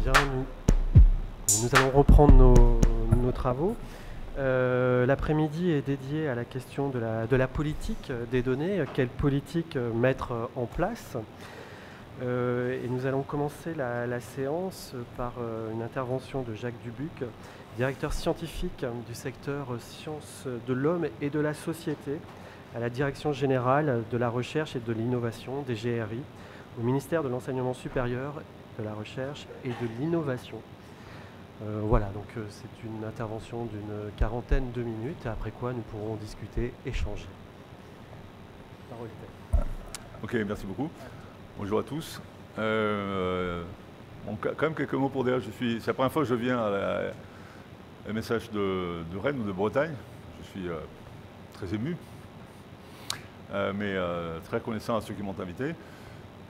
Bien, nous allons reprendre nos travaux. L'après-midi est dédié à la question de la politique des données, quelle politique mettre en place. Et nous allons commencer la séance par une intervention de Jacques Dubuc, directeur scientifique du secteur sciences de l'homme et de la société à la Direction générale de la recherche et de l'innovation, DGRI, au ministère de l'Enseignement supérieur, de la recherche et de l'innovation. Voilà, donc c'est une intervention d'une quarantaine de minutes, après quoi nous pourrons discuter, échanger. Parole est à vous. Ok, merci beaucoup. Bonjour à tous. Bon, quand même quelques mots pour dire, c'est la première fois que je viens à la MSH de Rennes ou de Bretagne. Je suis très ému, mais très reconnaissant à ceux qui m'ont invité.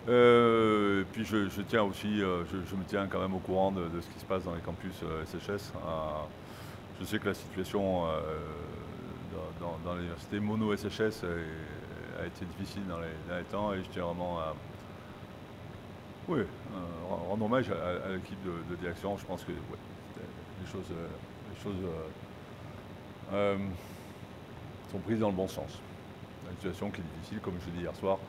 Puis je tiens aussi, je me tiens quand même au courant de ce qui se passe dans les campus SHS. Je sais que la situation dans l'université mono SHS a été difficile dans les temps, et je tiens vraiment à rendre hommage à l'équipe de direction. Je pense que les choses sont prises dans le bon sens. Une situation qui est difficile, comme je l'ai dit hier soir.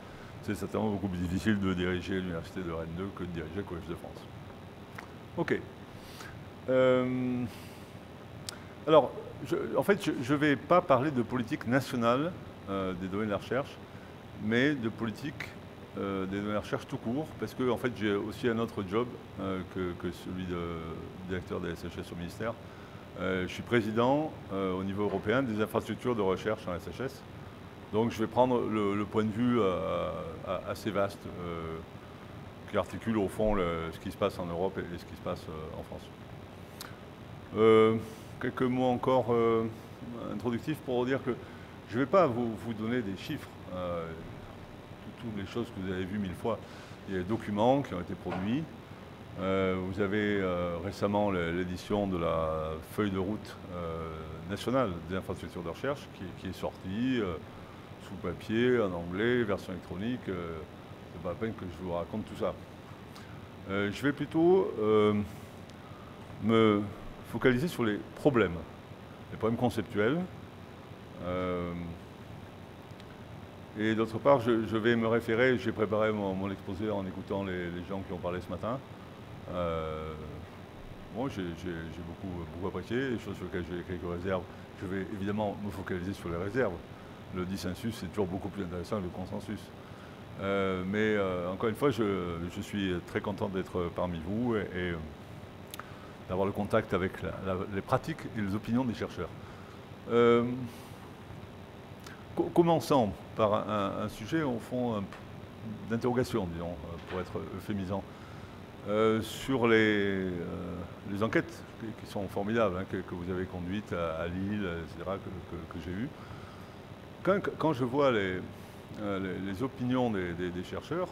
C'est certainement beaucoup plus difficile de diriger l'université de Rennes 2 que de diriger le Collège de France. Ok. Alors, en fait, je ne vais pas parler de politique nationale des données de la recherche, mais de politique des données de la recherche tout court, parce que en fait, j'ai aussi un autre job que celui de directeur des SHS au ministère. Je suis président au niveau européen des infrastructures de recherche en SHS. Donc je vais prendre le point de vue assez vaste qui articule au fond ce qui se passe en Europe et ce qui se passe en France. Quelques mots encore introductifs pour dire que je ne vais pas vous donner des chiffres, toutes les choses que vous avez vues 1000 fois. Il y a des documents qui ont été produits. Vous avez récemment l'édition de la feuille de route nationale des infrastructures de recherche qui est sortie. Sous papier, en anglais, version électronique, c'est pas la peine que je vous raconte tout ça. Je vais plutôt me focaliser sur les problèmes conceptuels. Et d'autre part, je vais me référer, j'ai préparé mon exposé en écoutant les gens qui ont parlé ce matin. Bon, j'ai beaucoup apprécié, les choses sur lesquelles j'ai quelques réserves. Je vais évidemment me focaliser sur les réserves. Le dissensus, c'est toujours beaucoup plus intéressant que le consensus. Mais encore une fois, je suis très content d'être parmi vous et d'avoir le contact avec les pratiques et les opinions des chercheurs. Commençons par un sujet, au fond, d'interrogation, disons, pour être euphémisant, sur les enquêtes qui sont formidables, hein, que vous avez conduites à Lille, etc., que j'ai eues. Quand je vois les opinions des chercheurs,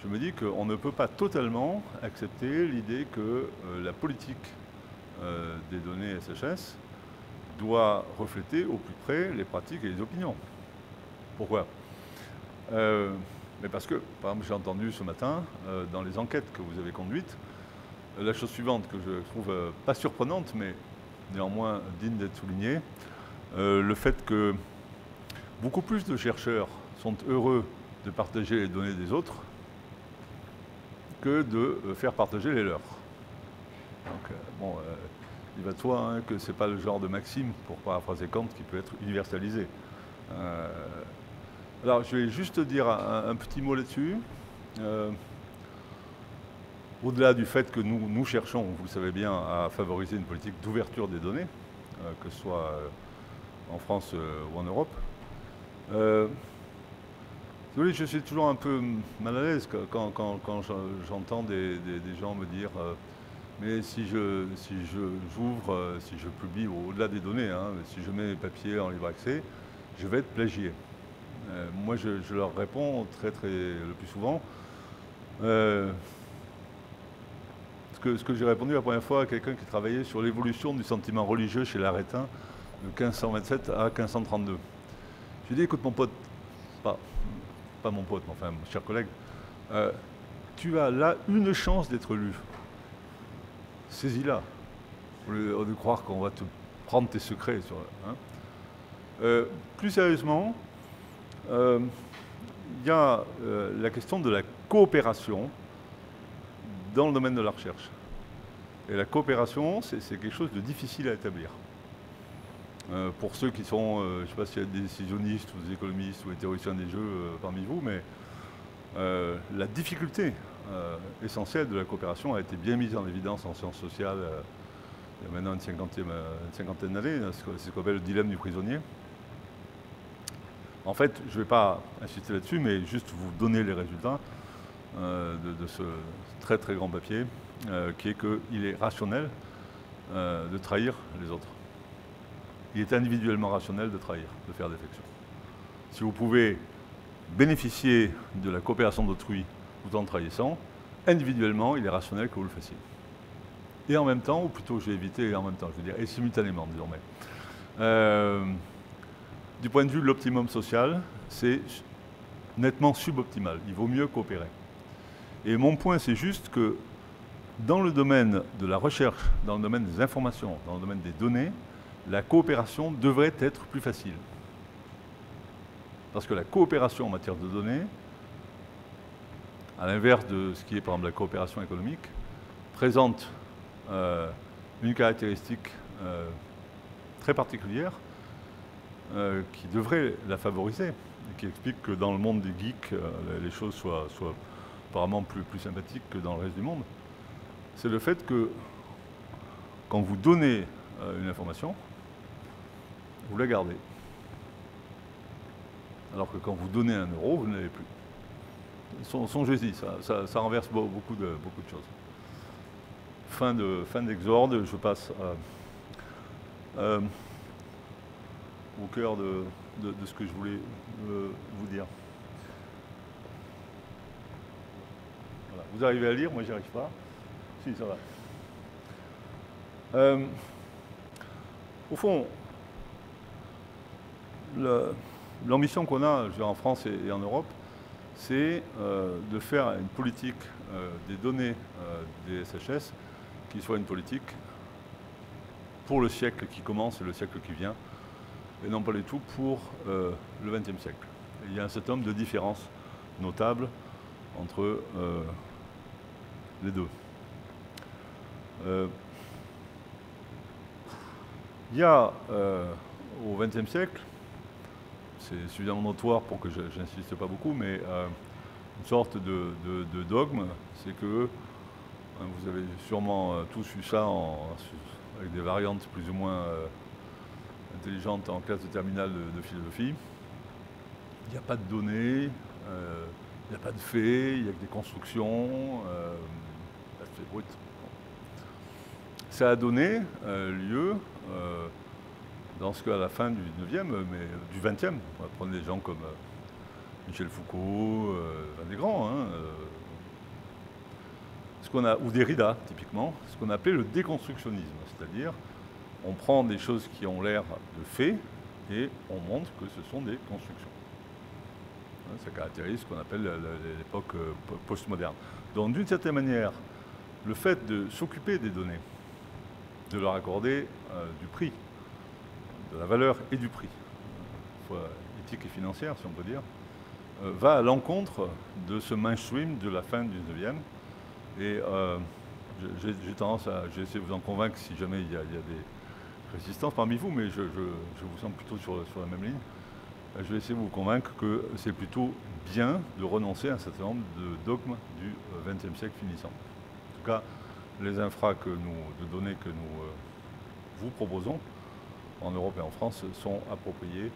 je me dis qu'on ne peut pas totalement accepter l'idée que la politique des données SHS doit refléter au plus près les pratiques et les opinions. Pourquoi? Mais parce que, par exemple, j'ai entendu ce matin, dans les enquêtes que vous avez conduites, la chose suivante que je trouve pas surprenante, mais néanmoins digne d'être soulignée, le fait que beaucoup plus de chercheurs sont heureux de partager les données des autres que de faire partager les leurs. Donc, bon, il va de soi hein, que ce n'est pas le genre de maxime, pour paraphraser Kant, qui peut être universalisé. Alors, je vais juste dire un petit mot là-dessus. Au-delà du fait que nous cherchons, vous le savez bien, à favoriser une politique d'ouverture des données, que ce soit en France ou en Europe, je suis toujours un peu mal à l'aise quand j'entends des gens me dire mais si j'ouvre, si je publie au-delà des données, hein, si je mets mes papiers en libre accès, je vais être plagié. Moi, je leur réponds le plus souvent. Ce que j'ai répondu la première fois à quelqu'un qui travaillait sur l'évolution du sentiment religieux chez l'Arétin de 1527 à 1532. J'ai dit, écoute mon pote, pas mon pote, mais enfin mon cher collègue, tu as là une chance d'être lu. saisis-la. Au lieu de croire qu'on va te prendre tes secrets. Plus sérieusement, il y a la question de la coopération dans le domaine de la recherche. Et la coopération, c'est quelque chose de difficile à établir. Pour ceux qui sont, je ne sais pas s'il y a des décisionnistes ou des économistes ou des théoriciens des jeux parmi vous, mais la difficulté essentielle de la coopération a été bien mise en évidence en sciences sociales il y a maintenant une cinquantaine d'années. C'est ce qu'on appelle le dilemme du prisonnier. En fait, je ne vais pas insister là-dessus, mais juste vous donner les résultats de ce très très grand papier, qui est qu'il est rationnel de trahir les autres. Il est individuellement rationnel de trahir, de faire défection. Si vous pouvez bénéficier de la coopération d'autrui tout en trahissant, individuellement, il est rationnel que vous le fassiez. Et en même temps, ou plutôt j'ai évité et en même temps, je veux dire, et simultanément désormais. Du point de vue de l'optimum social, c'est nettement suboptimal. Il vaut mieux coopérer. Et mon point, c'est juste que dans le domaine de la recherche, dans le domaine des informations, dans le domaine des données, la coopération devrait être plus facile. Parce que la coopération en matière de données, à l'inverse de ce qui est par exemple la coopération économique, présente une caractéristique très particulière qui devrait la favoriser et qui explique que dans le monde des geeks, les choses soient apparemment plus sympathiques que dans le reste du monde. C'est le fait que quand vous donnez une information, vous la gardez. Alors que quand vous donnez 1 euro, vous ne l'avez plus. Songez-y, ça renverse beaucoup de choses. Fin d'exorde, je passe au cœur de ce que je voulais vous dire. Voilà. Vous arrivez à lire, moi j'y arrive pas. Si, ça va. Au fond, l'ambition qu'on a en France et en Europe, c'est de faire une politique des données des SHS qui soit une politique pour le siècle qui commence et le siècle qui vient, et non pas du tout pour le XXe siècle. Et il y a un certain nombre de différences notables entre les deux. Il y a au XXe siècle, c'est suffisamment notoire pour que j'insiste pas beaucoup, mais une sorte de dogme, c'est que vous avez sûrement tous eu ça avec des variantes plus ou moins intelligentes en classe de terminale de philosophie. Il n'y a pas de données, il n'y a pas de faits, il n'y a que des constructions, c'est brut. Ça a donné lieu, dans ce cas à la fin du 19e, mais du 20e, on va prendre des gens comme Michel Foucault, des grands, ou Derrida, typiquement, ce qu'on appelait le déconstructionnisme, c'est-à-dire on prend des choses qui ont l'air de faits et on montre que ce sont des constructions. Ça caractérise ce qu'on appelle l'époque postmoderne. Donc d'une certaine manière, le fait de s'occuper des données, de leur accorder du prix, de la valeur et du prix, soit éthique et financière si on peut dire, va à l'encontre de ce mainstream de la fin du 19e. Et j'ai tendance à, j'ai essayé de vous en convaincre si jamais il y a des résistances parmi vous, mais je vous sens plutôt sur la même ligne. Je vais essayer de vous convaincre que c'est plutôt bien de renoncer à un certain nombre de dogmes du XXe siècle finissant. En tout cas, les de données que nous vous proposons en Europe et en France sont appropriés,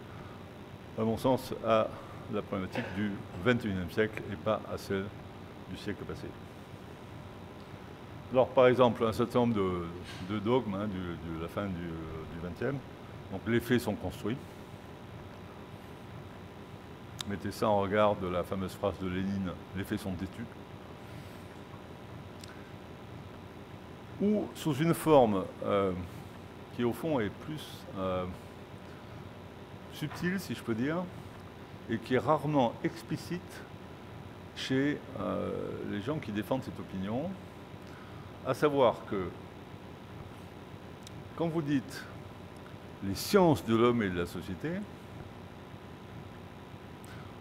à mon sens, à la problématique du XXIe siècle et pas à celle du siècle passé. Alors, par exemple, un certain nombre de dogmes de la fin du XXe. Donc, les faits sont construits. Mettez ça en regard de la fameuse phrase de Lénine, les faits sont têtus. Ou sous une forme qui, au fond, est plus subtile, si je peux dire, et qui est rarement explicite chez les gens qui défendent cette opinion, à savoir que quand vous dites les sciences de l'homme et de la société,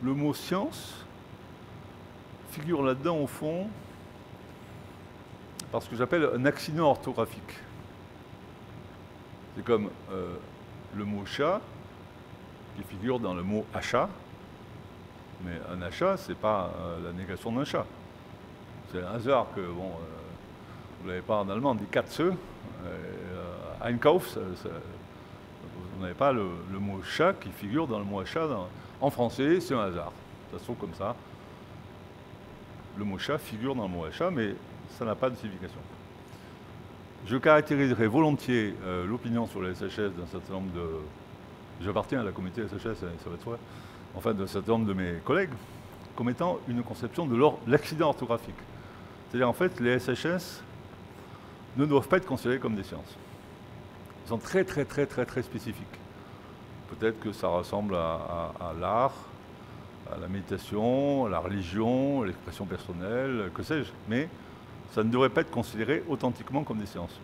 le mot science figure là-dedans au fond par ce que j'appelle un accident orthographique. C'est comme le mot chat qui figure dans le mot achat, mais un achat, ce n'est pas la négation d'un chat. C'est un hasard que, bon, vous n'avez pas en allemand, dit Katze, Einkauf, vous n'avez pas le mot chat qui figure dans le mot achat. En français, c'est un hasard. Ça se trouve comme ça. Le mot chat figure dans le mot achat, mais ça n'a pas de signification. Je caractériserai volontiers l'opinion sur les SHS d'un certain nombre de... J'appartiens à la communauté SHS, ça va de soi. Enfin, d'un certain nombre de mes collègues, comme étant une conception de l'accident orthographique. C'est-à-dire, en fait, les SHS ne doivent pas être considérés comme des sciences. Ils sont très spécifiques. Peut-être que ça ressemble à l'art, à la méditation, à la religion, à l'expression personnelle, que sais-je, mais ça ne devrait pas être considéré authentiquement comme des sciences.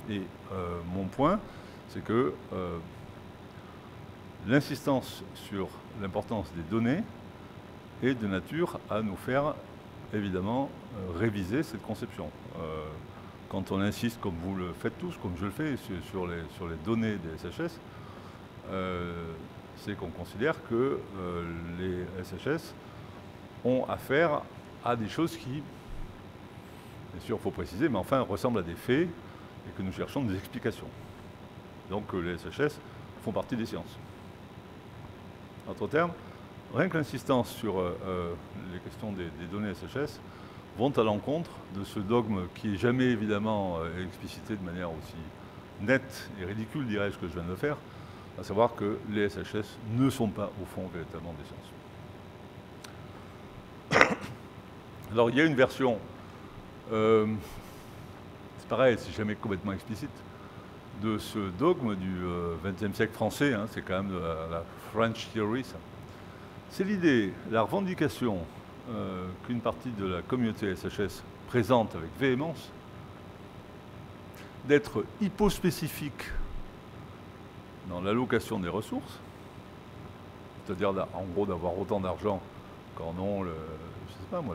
Et mon point, c'est que l'insistance sur l'importance des données est de nature à nous faire, évidemment, réviser cette conception. Quand on insiste, comme vous le faites tous, comme je le fais, sur les données des SHS, c'est qu'on considère que les SHS ont affaire à des choses qui, bien sûr, il faut préciser, mais enfin, ressemblent à des faits et que nous cherchons des explications. Donc les SHS font partie des sciences. En d'autres termes, rien que l'insistance sur les questions des données SHS vont à l'encontre de ce dogme qui n'est jamais évidemment explicité de manière aussi nette et ridicule, dirais-je, que je viens de le faire, à savoir que les SHS ne sont pas, au fond, véritablement des sciences. Alors, il y a une version, c'est pareil, c'est jamais complètement explicite, de ce dogme du XXe siècle français, hein, c'est quand même la French Theory, ça. C'est l'idée, la revendication qu'une partie de la communauté SHS présente avec véhémence, d'être hypospécifique dans l'allocation des ressources, c'est-à-dire en gros d'avoir autant d'argent qu'en ont, je sais pas moi,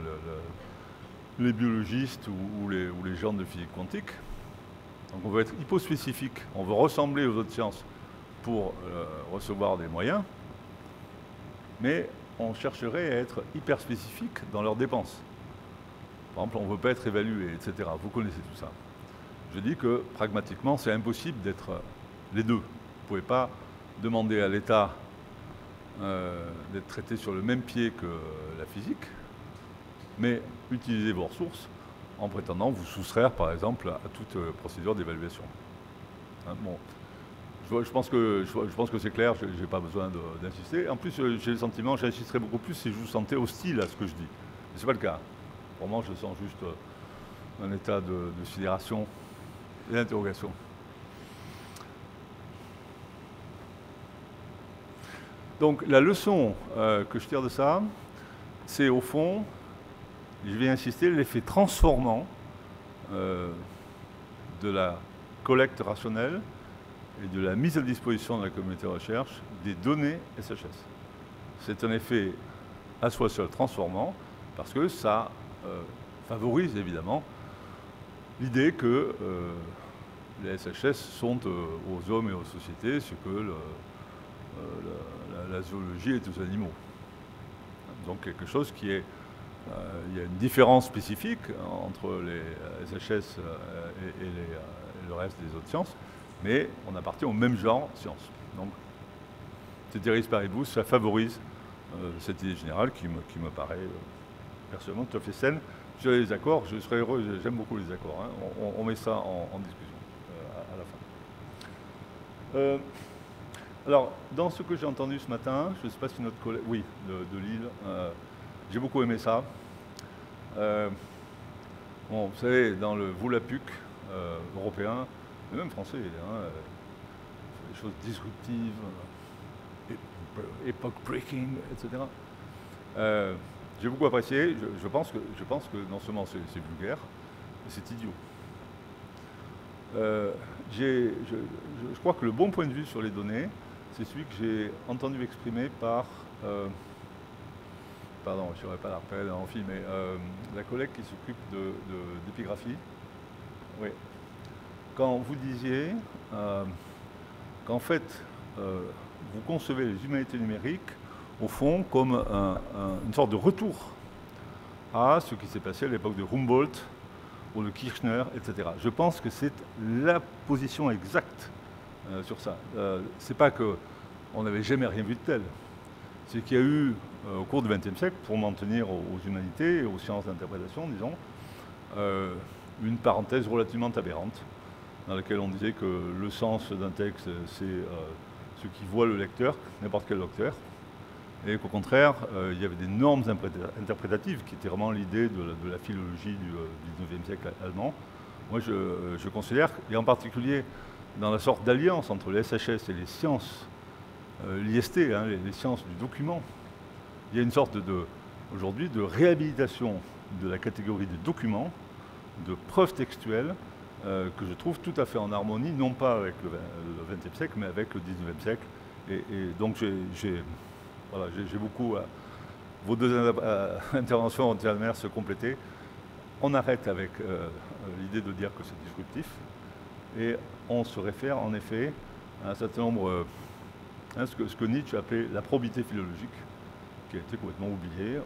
les biologistes ou les gens de physique quantique. Donc on veut être hypospécifique, on veut ressembler aux autres sciences pour recevoir des moyens, mais on chercherait à être hyper spécifique dans leurs dépenses. Par exemple, on ne veut pas être évalué, etc. Vous connaissez tout ça. Je dis que pragmatiquement, c'est impossible d'être les deux. Vous ne pouvez pas demander à l'État d'être traité sur le même pied que la physique, mais utiliser vos ressources en prétendant vous soustraire, par exemple, à toute procédure d'évaluation. Hein, bon. Je pense que c'est clair, je n'ai pas besoin d'insister. En plus, j'ai le sentiment, j'insisterai beaucoup plus si je vous sentais hostile à ce que je dis. Mais ce n'est pas le cas. Pour moi, je sens juste un état de sidération et d'interrogation. Donc, la leçon que je tire de ça, c'est au fond, je vais insister, l'effet transformant de la collecte rationnelle et de la mise à disposition de la communauté de recherche des données SHS. C'est un effet à soi seul transformant parce que ça favorise évidemment l'idée que les SHS sont aux hommes et aux sociétés ce que la zoologie est aux animaux. Donc quelque chose qui est... il y a une différence spécifique entre les SHS et le reste des autres sciences, mais on appartient au même genre de sciences. Donc, ceteris paribus, ça favorise cette idée générale qui me paraît personnellement tout à fait saine. Sur les accords, je serais heureux, j'aime beaucoup les accords. Hein. On met ça en discussion à la fin. Alors, dans ce que j'ai entendu ce matin, je ne sais pas si notre collègue... Oui, de Lille. J'ai beaucoup aimé ça. Bon, vous savez, dans le Volapük européen, mais même français, hein, des choses disruptives, epoch breaking, etc. J'ai beaucoup apprécié. Je pense que non seulement c'est vulgaire, mais c'est idiot. Je crois que le bon point de vue sur les données, c'est celui que j'ai entendu exprimer par, pardon, je ne saurais pas la repérer en film, mais la collègue qui s'occupe d'épigraphie. Oui. Quand vous disiez qu'en fait, vous concevez les humanités numériques, au fond, comme une sorte de retour à ce qui s'est passé à l'époque de Humboldt ou de Kirchner, etc. Je pense que c'est la position exacte sur ça. C'est pas qu'on n'avait jamais rien vu de tel. C'est qu'il y a eu, au cours du XXe siècle, pour m'en tenir aux humanités et aux sciences d'interprétation, disons, une parenthèse relativement aberrante, dans laquelle on disait que le sens d'un texte, c'est ce qui voit le lecteur, n'importe quel lecteur, et qu'au contraire, il y avait des normes interprétatives, qui étaient vraiment l'idée de la philologie du XIXe siècle allemand. Moi, je considère, et en particulier dans la sorte d'alliance entre les SHS et les sciences, l'IST, hein, les sciences du document, il y a une sorte aujourd'hui de réhabilitation de la catégorie des documents, de preuves textuelles, que je trouve tout à fait en harmonie, non pas avec le XXe siècle, mais avec le XIXe siècle. Et donc j'ai beaucoup... vos deux interventions ont été se compléter. On arrête avec l'idée de dire que c'est disruptif, et on se réfère en effet à un certain nombre... ce que Nietzsche appelait la probité philologique, qui a été complètement oubliée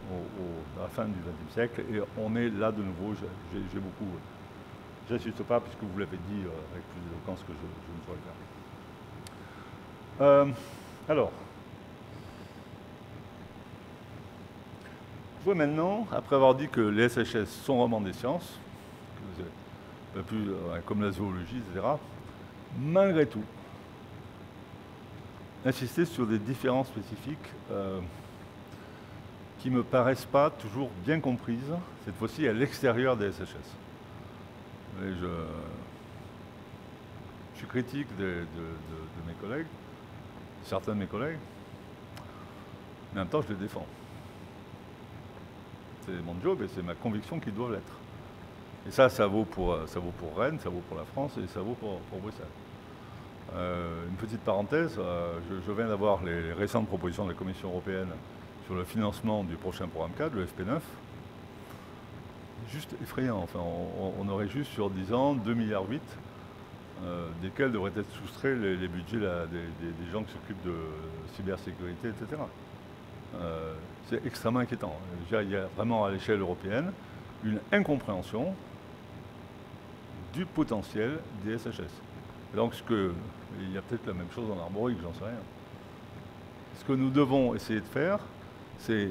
à la fin du XXe siècle, et on est là de nouveau. J'ai beaucoup... J'insiste pas, puisque vous l'avez dit avec plus d'éloquence que je ne saurais faire. Alors, je vois maintenant, après avoir dit que les SHS sont vraiment des sciences, comme la zoologie, etc., malgré tout, insister sur des différences spécifiques qui ne me paraissent pas toujours bien comprises, cette fois-ci à l'extérieur des SHS. Et je suis critique de mes collègues, certains de mes collègues, mais en même temps je les défends. C'est mon job et c'est ma conviction qu'ils doivent l'être. Et ça vaut pour Rennes, ça vaut pour la France et ça vaut pour Bruxelles. Une petite parenthèse, je viens d'avoir les récentes propositions de la Commission européenne sur le financement du prochain programme cadre, le FP9. Juste effrayant, enfin, on aurait juste sur 10 ans 2,8 milliards, desquels devraient être soustraits les budgets des gens qui s'occupent de cybersécurité, etc. C'est extrêmement inquiétant. Il y a vraiment à l'échelle européenne une incompréhension du potentiel des SHS. Et donc il y a peut-être la même chose en arborique, j'en sais rien. Ce que nous devons essayer de faire, c'est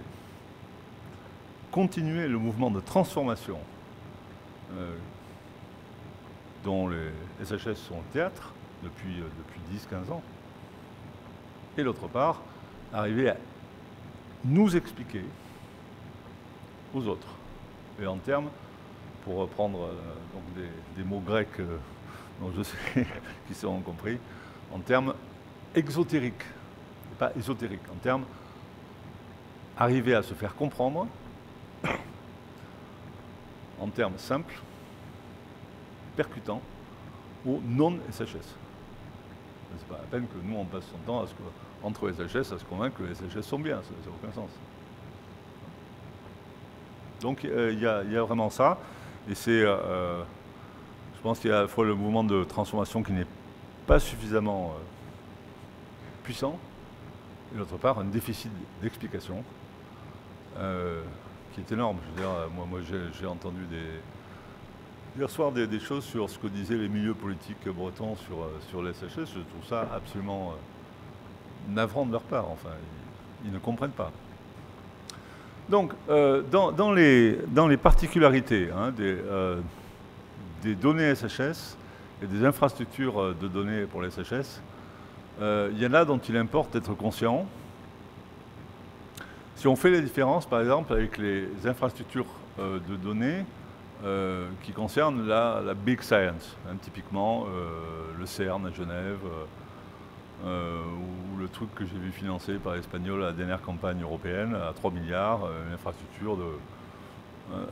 continuer le mouvement de transformation dont les SHS sont le théâtre depuis 10-15 ans, et d'autre part, arriver à nous expliquer aux autres, et en termes, pour reprendre donc des mots grecs dont je sais qui seront compris, en termes exotériques, et pas ésotériques, en termes arriver à se faire comprendre, en termes simples, percutants, aux non-SHS. C'est pas la peine que nous on passe son temps entre SHS à se convaincre que les SHS sont bien, ça n'a aucun sens. Donc il y a vraiment ça, et c'est, je pense qu'il y a à la fois le mouvement de transformation qui n'est pas suffisamment puissant, et d'autre part un déficit d'explication qui est énorme. Je veux dire, moi j'ai entendu hier soir des choses sur ce que disaient les milieux politiques bretons sur les SHS. Je trouve ça absolument navrant de leur part. Enfin, ils ne comprennent pas. Donc, dans les particularités hein, des données SHS et des infrastructures de données pour les SHS, il y en a dont il importe d'être conscient. Si on fait la différence, par exemple, avec les infrastructures de données qui concernent la big science, hein, typiquement le CERN à Genève, ou le truc que j'ai vu financer par l'Espagnol à la dernière campagne européenne à 3 milliards, une infrastructure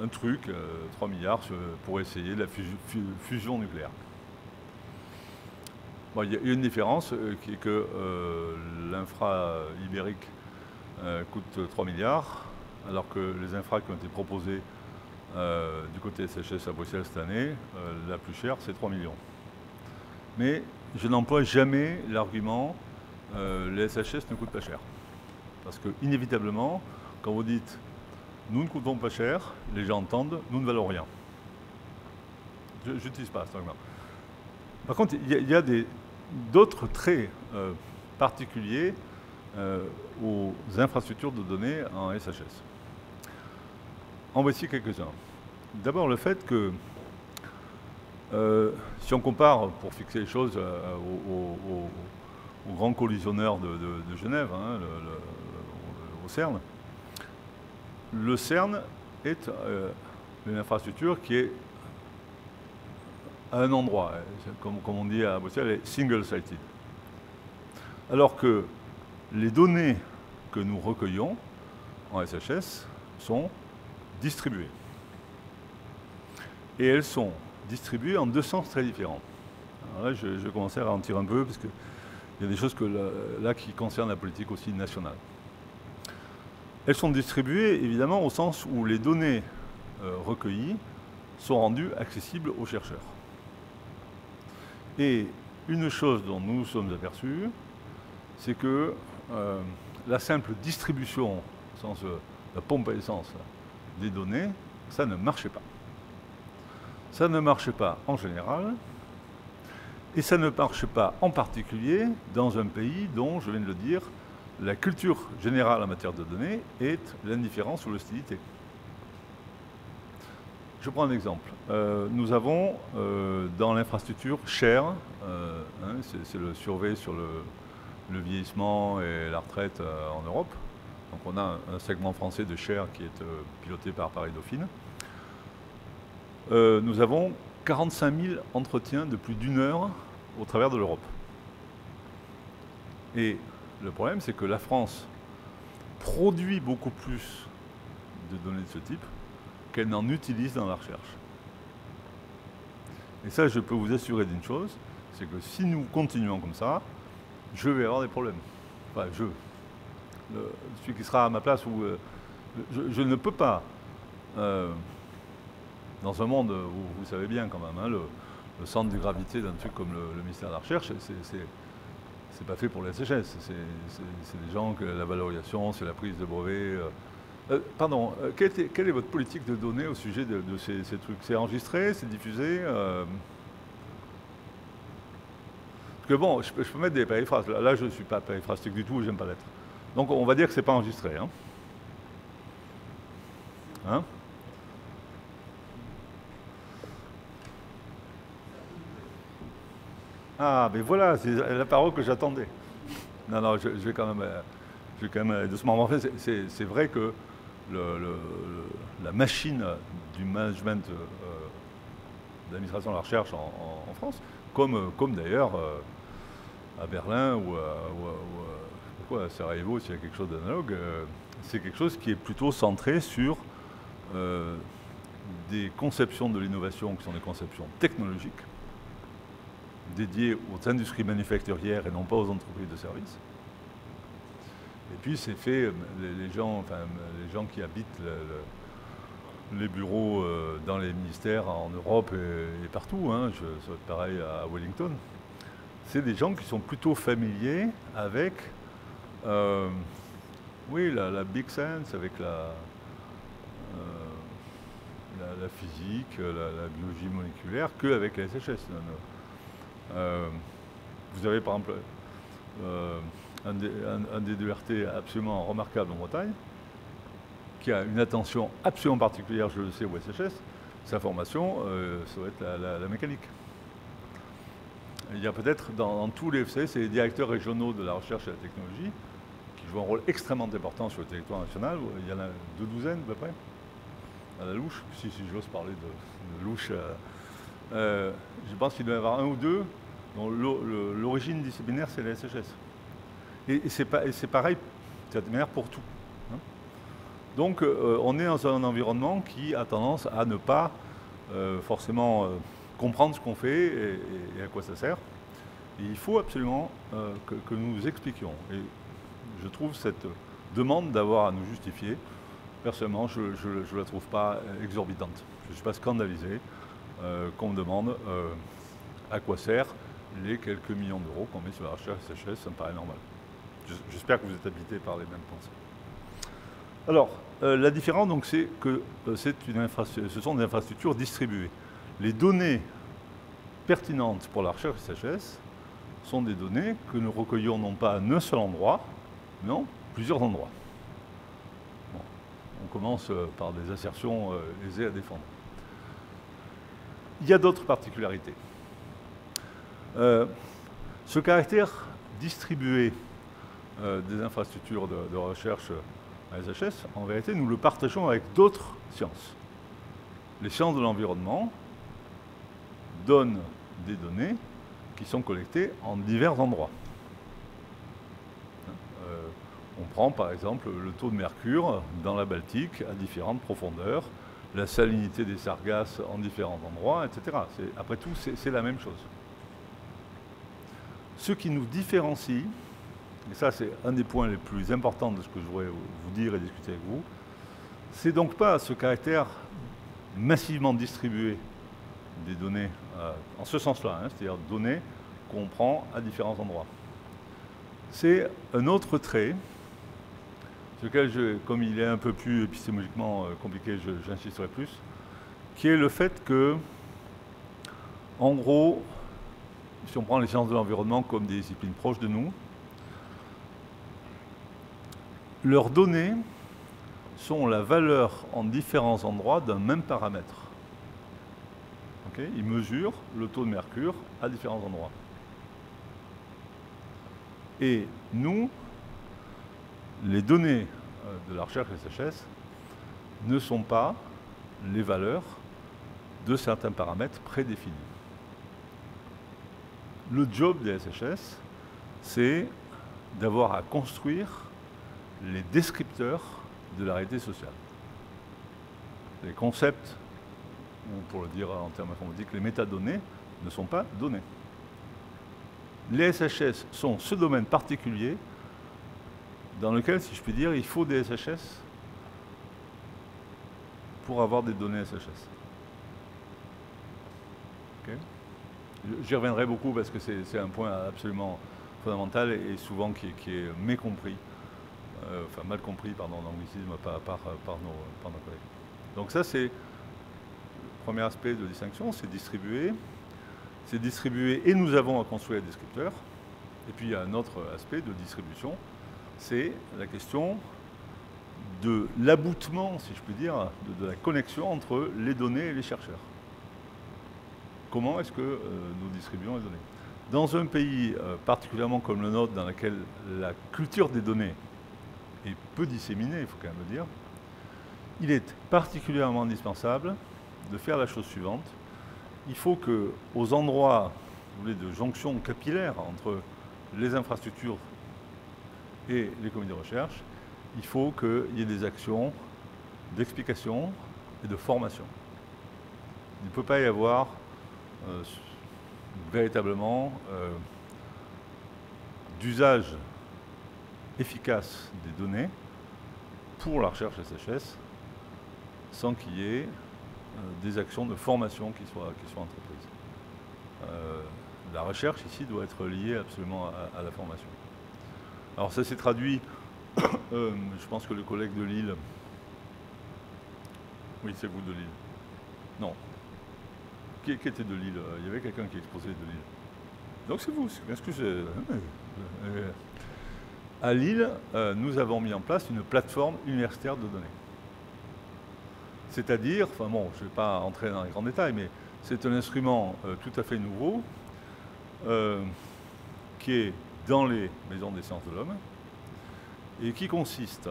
un truc, 3 milliards pour essayer de la fusion nucléaire. Bon, il y a une différence qui est que l'infra ibérique coûte 3 milliards, alors que les infras qui ont été proposés du côté SHS à Bruxelles cette année, la plus chère, c'est 3 millions. Mais je n'emploie jamais l'argument les SHS ne coûtent pas cher. Parce que, inévitablement, quand vous dites nous ne coûtons pas cher, les gens entendent nous ne valons rien. Je n'utilise pas cet argument. Par contre, il y a d'autres traits particuliers aux infrastructures de données en SHS. En voici quelques-uns. D'abord, le fait que, si on compare, pour fixer les choses, au grand collisionneur de Genève, hein, au CERN, le CERN est une infrastructure qui est à un endroit, comme on dit à Bruxelles, elle est single-sited. Alors que les données que nous recueillons en SHS sont distribuées. Et elles sont distribuées en deux sens très différents. Alors là, je vais commencer à ralentir un peu, parce qu'il y a des choses là qui concernent la politique aussi nationale. Elles sont distribuées, évidemment, au sens où les données recueillies sont rendues accessibles aux chercheurs. Et une chose dont nous nous sommes aperçus, c'est que la simple distribution, au sens de la pompe à essence des données, ça ne marchait pas. Ça ne marche pas en général, et ça ne marche pas en particulier dans un pays dont, je viens de le dire, la culture générale en matière de données est l'indifférence ou l'hostilité. Je prends un exemple. Nous avons dans l'infrastructure Share, hein, c'est le survey sur le vieillissement et la retraite en Europe. Donc on a un segment français de Share qui est piloté par Paris Dauphine. Nous avons 45 000 entretiens de plus d'1 heure au travers de l'Europe. Et le problème, c'est que la France produit beaucoup plus de données de ce type qu'elle n'en utilise dans la recherche. Et ça, je peux vous assurer d'une chose, c'est que si nous continuons comme ça, je vais avoir des problèmes. Enfin, celui qui sera à ma place, où je ne peux pas, dans un monde où vous savez bien quand même, hein, le centre de gravité d'un truc comme le ministère de la Recherche, c'est pas fait pour les SHS. C'est des gens que la valorisation, c'est la prise de brevets. Pardon, quelle est votre politique de données au sujet de ces trucs? C'est enregistré, c'est diffusé Parce que bon, je peux mettre des périphrases. Là, je ne suis pas périphrastique du tout, j'aime pas l'être. Donc on va dire que c'est pas enregistré. Hein? Ah, mais voilà, c'est la parole que j'attendais. Non, je vais quand même aller doucement. En fait, c'est vrai que la machine du management de l'administration de la recherche en France, comme d'ailleurs à Berlin ou à Sarajevo, s'il y a quelque chose d'analogue, c'est quelque chose qui est plutôt centré sur des conceptions de l'innovation qui sont des conceptions technologiques, dédiées aux industries manufacturières et non pas aux entreprises de services. Et puis c'est fait, les gens qui habitent les bureaux dans les ministères en Europe et partout, hein, ça va être pareil à Wellington, c'est des gens qui sont plutôt familiers avec oui, la big science, avec la physique, la biologie moléculaire, qu'avec la SHS. Vous avez par exemple un des DERT absolument remarquable en Bretagne, qui a une attention absolument particulière, je le sais, au SHS. Sa formation, ça va être la mécanique. Il y a peut-être dans tous les, vous savez, c'est les directeurs régionaux de la recherche et de la technologie qui jouent un rôle extrêmement important sur le territoire national. Il y en a 2 douzaines à peu près, à la louche, si j'ose parler de louche. Je pense qu'il doit y avoir 1 ou 2 dont l'origine disciplinaire, c'est la SHS. Et c'est pareil, de manière pour tout. Hein. Donc, on est dans un environnement qui a tendance à ne pas forcément comprendre ce qu'on fait et à quoi ça sert. Et il faut absolument que nous nous expliquions. Et je trouve cette demande d'avoir à nous justifier, personnellement, je ne la trouve pas exorbitante. Je ne suis pas scandalisé qu'on me demande à quoi sert les quelques millions d'euros qu'on met sur la recherche SHS, ça me paraît normal. J'espère que vous êtes habité par les mêmes pensées. Alors, la différence, donc, c'est que ce sont des infrastructures distribuées. Les données pertinentes pour la recherche SHS sont des données que nous recueillons non pas à un seul endroit, mais en plusieurs endroits. Bon, on commence par des assertions aisées à défendre. Il y a d'autres particularités. Ce caractère distribué des infrastructures de recherche à SHS, en vérité, nous le partageons avec d'autres sciences. Les sciences de l'environnement donnent des données qui sont collectées en divers endroits. On prend par exemple le taux de mercure dans la Baltique à différentes profondeurs, la salinité des sargasses en différents endroits, etc. Après tout, c'est la même chose. Ce qui nous différencie, et ça c'est un des points les plus importants de ce que je voudrais vous dire et discuter avec vous, c'est donc pas ce caractère massivement distribué des données, en ce sens-là, hein, c'est-à-dire données qu'on prend à différents endroits. C'est un autre trait, sur lequel, comme il est un peu plus épistémologiquement compliqué, j'insisterai plus, qui est le fait que, en gros, si on prend les sciences de l'environnement comme des disciplines proches de nous, leurs données sont la valeur en différents endroits d'un même paramètre. Okay, ils mesurent le taux de mercure à différents endroits. Et nous, les données de la recherche SHS ne sont pas les valeurs de certains paramètres prédéfinis. Le job des SHS, c'est d'avoir à construire les descripteurs de la réalité sociale. Les concepts, ou pour le dire en termes informatiques, les métadonnées ne sont pas données. Les SHS sont ce domaine particulier dans lequel, si je puis dire, il faut des SHS pour avoir des données SHS. Okay. J'y reviendrai beaucoup parce que c'est un point absolument fondamental et souvent qui est mécompris, enfin mal compris, pardon, en anglicisme par nos collègues. Donc ça, c'est le premier aspect de distinction, c'est distribué. C'est distribué et nous avons à construire des descripteurs. Et puis il y a un autre aspect de distribution, c'est la question de l'aboutement, si je puis dire, de la connexion entre les données et les chercheurs. Comment est-ce que nous distribuons les données? Dans un pays particulièrement comme le nôtre, dans lequel la culture des données est peu disséminée, il faut quand même le dire, il est particulièrement indispensable de faire la chose suivante. Il faut qu'aux endroits de jonction capillaire entre les infrastructures et les comités de recherche, il faut qu'il y ait des actions d'explication et de formation. Il ne peut pas y avoir véritablement d'usage efficace des données pour la recherche SHS sans qu'il y ait des actions de formation qui soient entreprises. La recherche ici doit être liée absolument à la formation. Alors ça s'est traduit, je pense que le collègue de Lille, oui c'est vous de Lille, non, qui était de Lille? Il y avait quelqu'un qui exposait de Lille. Donc c'est vous, excusez. À Lille, nous avons mis en place une plateforme universitaire de données. C'est-à-dire, enfin bon, je ne vais pas entrer dans les grands détails, mais c'est un instrument tout à fait nouveau qui est dans les maisons des sciences de l'homme et qui consiste,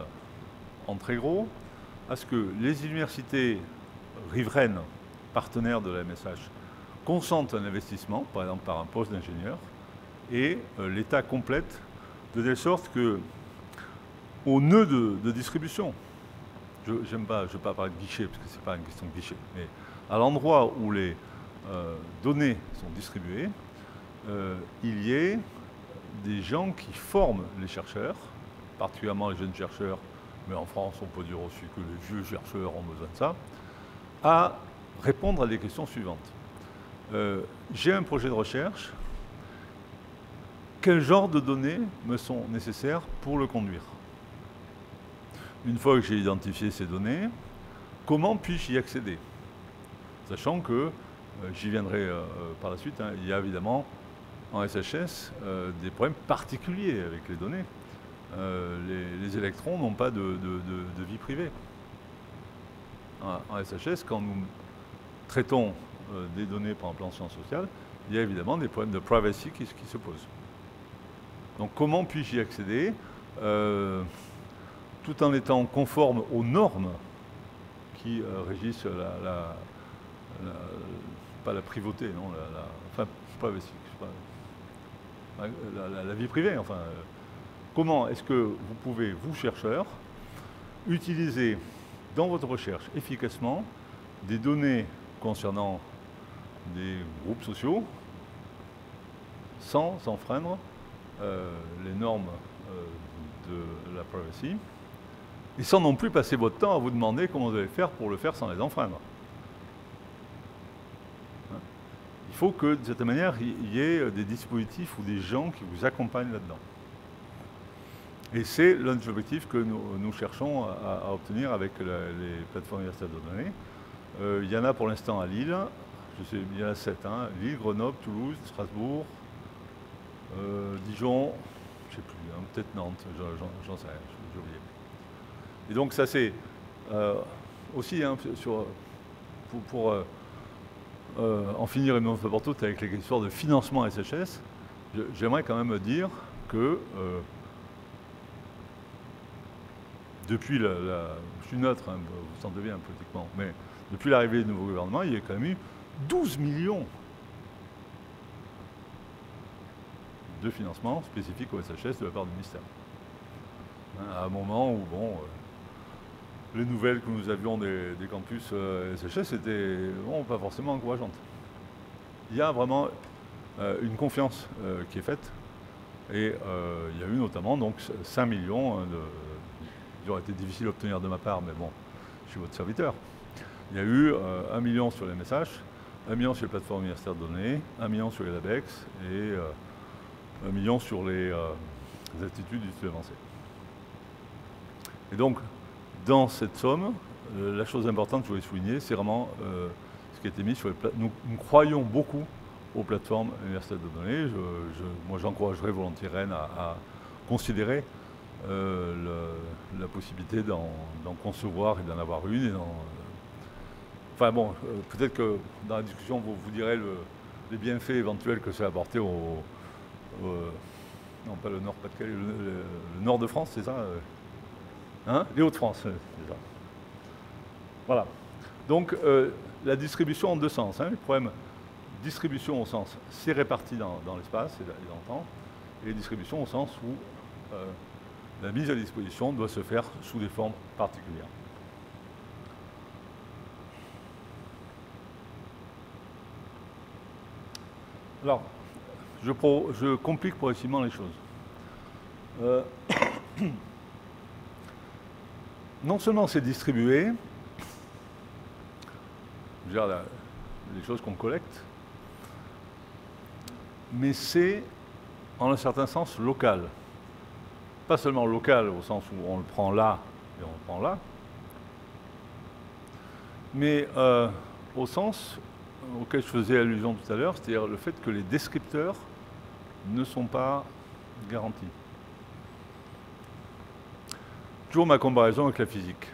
en très gros, à ce que les universités riveraines, partenaires de la MSH, consentent un investissement, par exemple par un poste d'ingénieur, et l'État complète de telle sorte que, au nœud de distribution, je ne veux pas parler de guichet, parce que ce n'est pas une question de guichet, mais à l'endroit où les données sont distribuées, il y ait des gens qui forment les chercheurs, particulièrement les jeunes chercheurs, mais en France on peut dire aussi que les vieux chercheurs ont besoin de ça, à répondre à des questions suivantes. J'ai un projet de recherche, quel genre de données me sont nécessaires pour le conduire? Une fois que j'ai identifié ces données, comment puis-je y accéder? Sachant que, j'y viendrai par la suite, hein, il y a évidemment en SHS des problèmes particuliers avec les données. Les électrons n'ont pas de vie privée. En SHS, quand nous traitons des données par un plan sciences sociales, il y a évidemment des problèmes de privacy qui se posent. Donc comment puis-je y accéder tout en étant conforme aux normes qui régissent pas la privauté, non, enfin, privacy, la vie privée, enfin. Comment est-ce que vous pouvez, vous chercheurs, utiliser dans votre recherche efficacement des données concernant des groupes sociaux sans enfreindre les normes de la privacy et sans non plus passer votre temps à vous demander comment vous allez faire pour le faire sans les enfreindre. Il faut que, de cette manière, il y ait des dispositifs ou des gens qui vous accompagnent là-dedans. Et c'est l'un des objectifs que nous cherchons à obtenir avec les plateformes universitaires de données. Il y en a pour l'instant à Lille, je sais, il y en a 7, hein, Lille, Grenoble, Toulouse, Strasbourg, Dijon, je ne sais plus, hein, peut-être Nantes, j'en sais rien, j'ai oublié. Et donc ça c'est aussi hein, pour en finir une fois pour toutes avec les histoires de financement SHS, j'aimerais quand même dire que depuis je suis neutre, hein, vous sentez bien politiquement, mais depuis l'arrivée du nouveau gouvernement, il y a quand même eu 12 millions de financements spécifiques au SHS de la part du ministère. À un moment où, bon, les nouvelles que nous avions des campus SHS étaient bon, pas forcément encourageantes. Il y a vraiment une confiance qui est faite, et il y a eu notamment donc 5 millions il aurait été difficile d'obtenir de ma part, mais bon, je suis votre serviteur. Il y a eu 1 million sur les MSH, 1 million sur les plateformes universitaires de données, 1 million sur les LabEx et 1 million sur les aptitudes d'études avancées. Et donc, dans cette somme, la chose importante que je voulais souligner, c'est vraiment ce qui a été mis sur les plateformes. Nous croyons beaucoup aux plateformes universitaires de données. Moi, j'encouragerais volontiers Rennes à considérer la possibilité d'en concevoir et d'en avoir une. Enfin bon, peut-être que dans la discussion, vous direz les bienfaits éventuels que ça a apporté non pas le Nord-Pas-de-Calais, le nord de France, c'est ça hein, les Hauts-de-France, c'est ça. Voilà. Donc la distribution en deux sens. Hein, le problème, distribution au sens, c'est réparti dans l'espace et dans le temps, et distribution au sens où la mise à disposition doit se faire sous des formes particulières. Alors, je complique progressivement les choses. Non seulement c'est distribué, je veux dire les choses qu'on collecte, mais c'est en un certain sens local. Pas seulement local au sens où on le prend là et on le prend là, mais au sens auquel je faisais allusion tout à l'heure, c'est-à-dire le fait que les descripteurs ne sont pas garantis. Toujours ma comparaison avec la physique.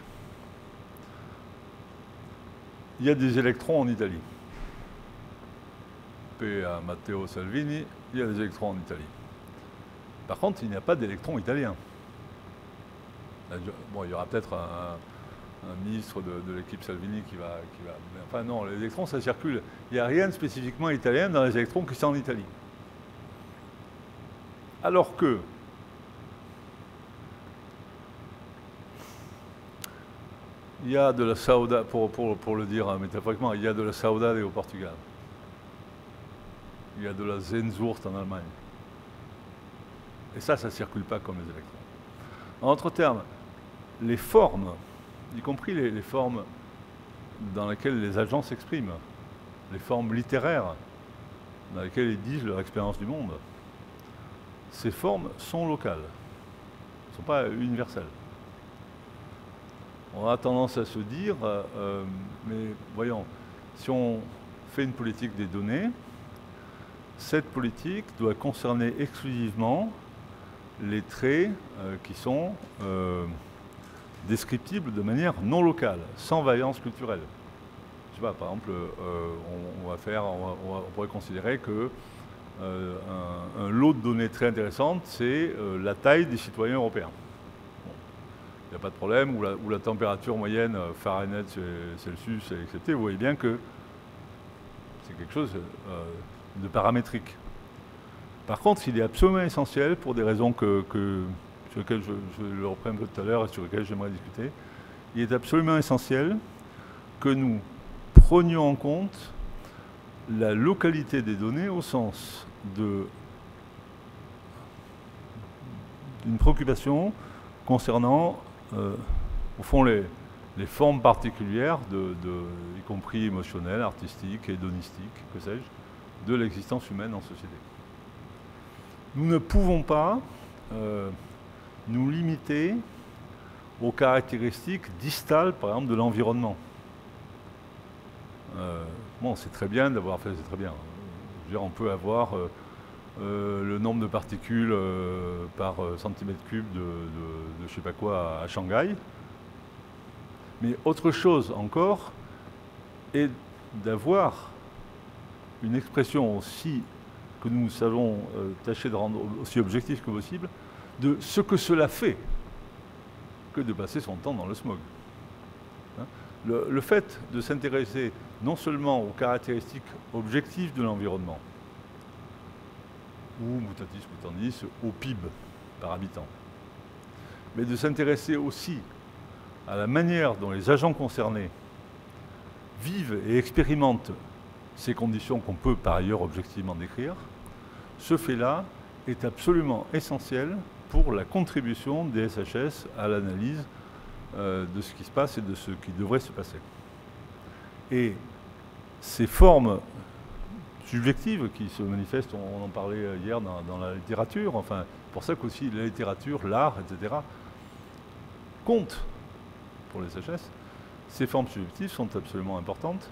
Il y a des électrons en Italie. Paix à Matteo Salvini, il y a des électrons en Italie. Par contre, il n'y a pas d'électrons italiens. Bon, il y aura peut-être un ministre de l'équipe Salvini qui va... Mais enfin non, les électrons, ça circule. Il n'y a rien de spécifiquement italien dans les électrons qui sont en Italie. Alors que il y a de la saudade, pour le dire métaphoriquement, il y a de la saudade au Portugal. il y a de la Sehnsucht en Allemagne. Et ça ne circule pas comme les électrons. En d'autres termes, les formes, y compris les formes dans lesquelles les agents s'expriment, les formes littéraires dans lesquelles ils disent leur expérience du monde, ces formes sont locales, ne sont pas universelles. On a tendance à se dire, mais voyons, si on fait une politique des données, cette politique doit concerner exclusivement les traits qui sont descriptibles de manière non locale, sans variance culturelle. Je sais pas, par exemple, on pourrait considérer que un lot de données très intéressantes, c'est la taille des citoyens européens. Il n'y a pas de problème, ou la température moyenne Fahrenheit, Celsius est acceptée. Vous voyez bien que c'est quelque chose de paramétrique. Par contre, il est absolument essentiel, pour des raisons sur lesquelles je le reprends un peu tout à l'heure et sur lesquelles j'aimerais discuter, il est absolument essentiel que nous prenions en compte la localité des données au sens d'une préoccupation concernant, au fond, les formes particulières, y compris émotionnelles, artistiques, hédonistiques, que sais-je, de l'existence humaine en société. Nous ne pouvons pas nous limiter aux caractéristiques distales, par exemple, de l'environnement. Bon, c'est très bien d'avoir fait, c'est très bien. Je veux dire, on peut avoir le nombre de particules par centimètre cube de je ne sais pas quoi à Shanghai. Mais autre chose encore est d'avoir une expression aussi que nous savons tâcher de rendre aussi objectif que possible, de ce que cela fait que de passer son temps dans le smog. Hein, le fait de s'intéresser non seulement aux caractéristiques objectives de l'environnement, ou mutatis mutandis au PIB par habitant, mais de s'intéresser aussi à la manière dont les agents concernés vivent et expérimentent ces conditions qu'on peut par ailleurs objectivement décrire, ce fait-là est absolument essentiel pour la contribution des SHS à l'analyse de ce qui se passe et de ce qui devrait se passer. Et ces formes subjectives qui se manifestent, on en parlait hier dans la littérature, enfin, pour ça qu'aussi la littérature, l'art, etc., comptent pour les SHS. Ces formes subjectives sont absolument importantes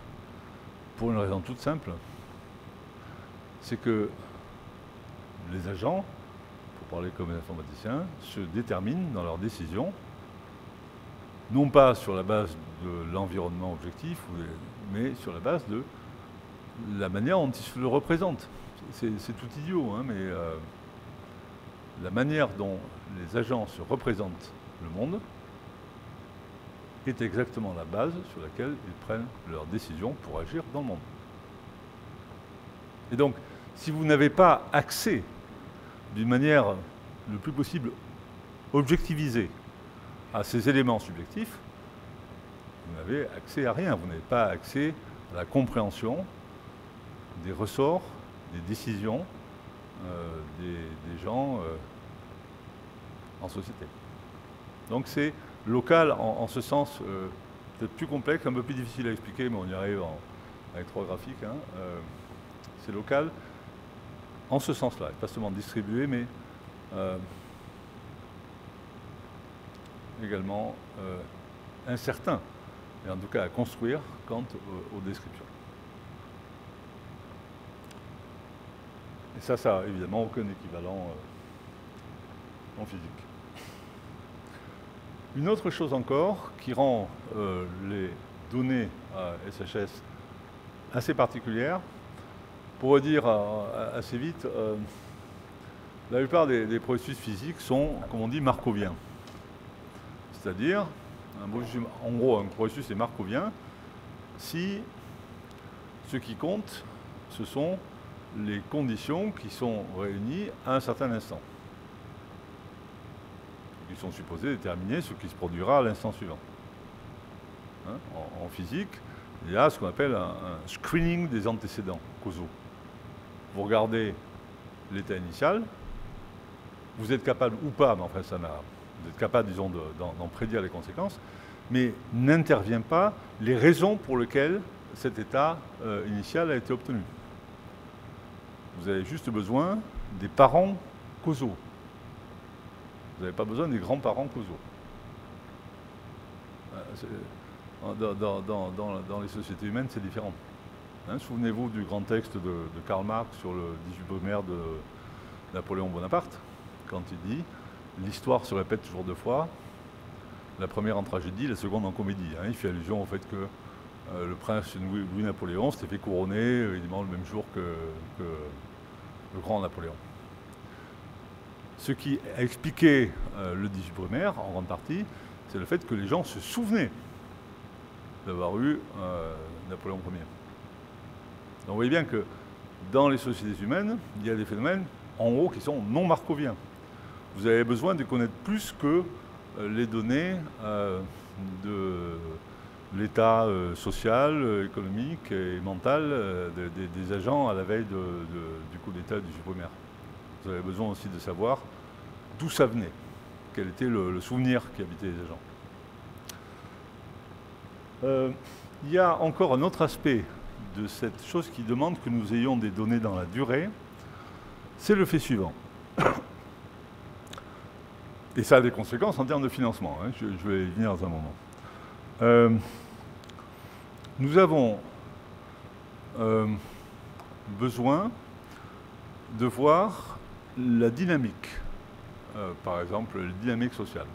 pour une raison toute simple, c'est que les agents, pour parler comme les informaticiens, se déterminent dans leurs décisions, non pas sur la base de l'environnement objectif, mais sur la base de la manière dont ils se le représentent. C'est tout idiot, hein, mais la manière dont les agents se représentent le monde est exactement la base sur laquelle ils prennent leurs décisions pour agir dans le monde. Et donc, si vous n'avez pas accès d'une manière le plus possible objectivisée à ces éléments subjectifs, vous n'avez accès à rien. Vous n'avez pas accès à la compréhension des ressorts, des décisions des gens en société. Donc c'est local en ce sens peut-être plus complexe, un peu plus difficile à expliquer, mais on y arrive avec 3 graphiques. Hein. C'est local en ce sens-là, pas seulement distribué, mais également incertain, et en tout cas à construire quant aux descriptions. Et ça n'a évidemment aucun équivalent en physique. Une autre chose encore qui rend les données à SHS assez particulières, pour dire assez vite, la plupart des processus physiques sont, comme on dit, markoviens. C'est-à-dire, en gros, un processus est markovien si ce qui compte, ce sont les conditions qui sont réunies à un certain instant, qui sont supposées déterminer ce qui se produira à l'instant suivant. Hein, en physique, il y a ce qu'on appelle un screening des antécédents causaux. vous regardez l'état initial, vous êtes capable ou pas, mais enfin vous êtes capable, disons, d'en prédire les conséquences, mais n'intervient pas les raisons pour lesquelles cet état initial a été obtenu. Vous avez juste besoin des parents causaux. Vous n'avez pas besoin des grands-parents causaux. Dans les sociétés humaines, c'est différent. Hein, souvenez-vous du grand texte de Karl Marx sur le 18 brumaire de Napoléon Bonaparte, quand il dit « L'histoire se répète toujours deux fois, la première en tragédie, la seconde en comédie hein. ». Il fait allusion au fait que le prince Louis-Napoléon s'était fait couronner évidemment le même jour que le grand Napoléon. Ce qui a expliqué le 18 brumaire, en grande partie, c'est le fait que les gens se souvenaient d'avoir eu Napoléon Ier. Donc vous voyez bien que dans les sociétés humaines, il y a des phénomènes, en gros, qui sont non markoviens. Vous avez besoin de connaître plus que les données de l'état social, économique et mental des agents à la veille du coup d'État du 18 brumaire. Vous avez besoin aussi de savoir d'où ça venait, quel était le souvenir qui habitait les agents. Il y a encore un autre aspect de cette chose qui demande que nous ayons des données dans la durée, c'est le fait suivant. Et ça a des conséquences en termes de financement, hein. Je vais y venir dans un moment. Nous avons besoin de voir la dynamique, par exemple, la dynamique sociale.